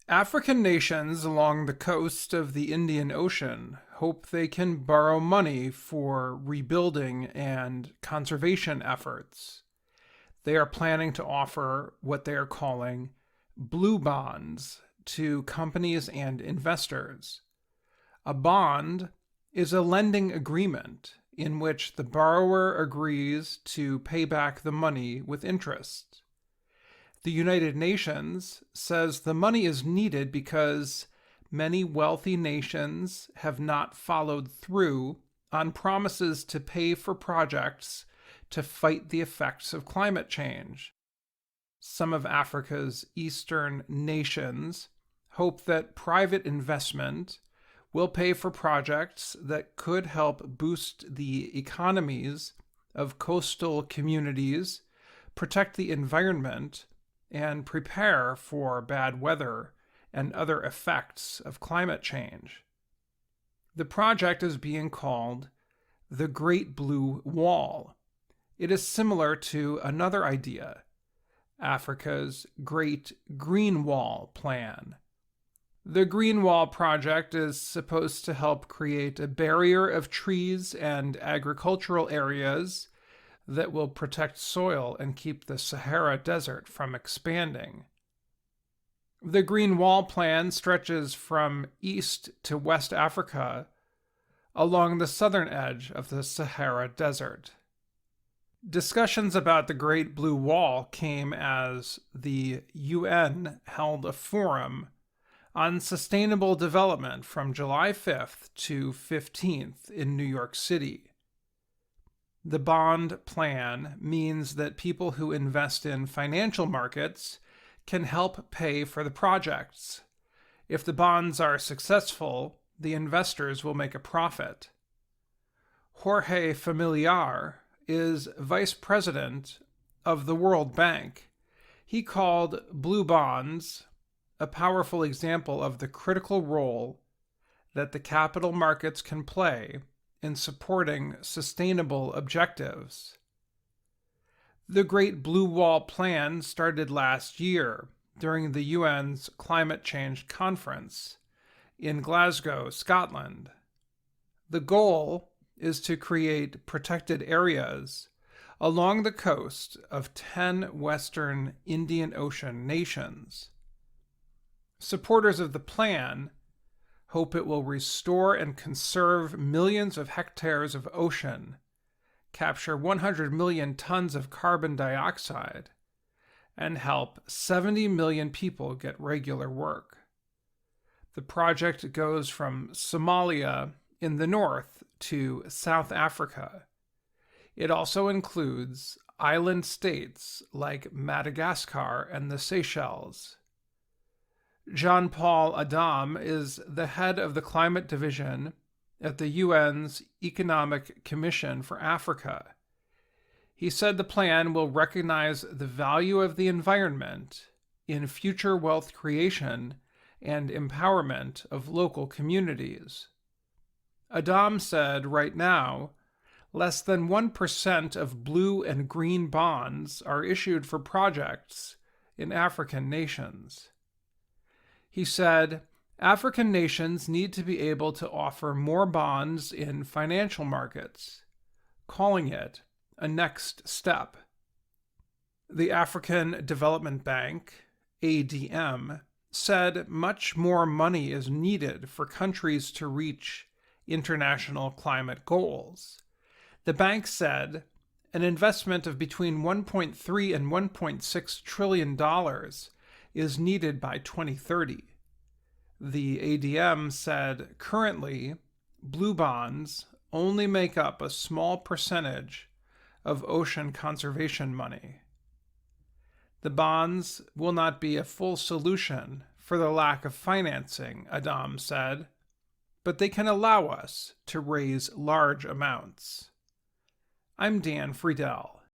African nations along the coast of the Indian Ocean hope they can borrow money for rebuilding and conservation efforts. They are planning to offer what they are calling blue bonds to companies and investors. A bond is a lending agreement in which the borrower agrees to pay back the money with interest. The United Nations says the money is needed because many wealthy nations have not followed through on promises to pay for projects to fight the effects of climate change. Some of Africa's eastern nations hope that private investment will pay for projects that could help boost the economies of coastal communities, protect the environment, and prepare for bad weather and other effects of climate change. The project is being called the Great Blue Wall. It is similar to another idea, Africa's Great Green Wall Plan. The Green Wall project is supposed to help create a barrier of trees and agricultural areas that will protect soil and keep the Sahara Desert from expanding. The Green Wall Plan stretches from East to West Africa along the southern edge of the Sahara Desert. Discussions about the Great Blue Wall came as the UN held a forum on sustainable development from July 5th to 15th in New York City. The bond plan means that people who invest in financial markets can help pay for the projects. If the bonds are successful, the investors will make a profit. Jorge Familiar is vice president of the World Bank. He called blue bonds a powerful example of the critical role that the capital markets can play in supporting sustainable objectives. The Great Blue Wall Plan started last year during the UN's Climate Change Conference in Glasgow, Scotland. The goal is to create protected areas along the coast of 10 Western Indian Ocean nations. Supporters of the plan hope it will restore and conserve millions of hectares of ocean, capture 100 million tons of carbon dioxide, and help 70 million people get regular work. The project goes from Somalia in the north to South Africa. It also includes island states like Madagascar and the Seychelles. Jean-Paul Adam is the head of the climate division at the UN's Economic Commission for Africa. He said the plan will recognize the value of the environment in future wealth creation and empowerment of local communities. Adam said right now, less than 1% of blue and green bonds are issued for projects in African nations. He said, African nations need to be able to offer more bonds in financial markets, calling it a next step. The African Development Bank, ADM, said much more money is needed for countries to reach international climate goals. The bank said an investment of between $1.3 and $1.6 trillion is needed by 2030. The ADM said currently, blue bonds only make up a small percentage of ocean conservation money. The bonds will not be a full solution for the lack of financing, Adam said, but they can allow us to raise large amounts. I'm Dan Friedel.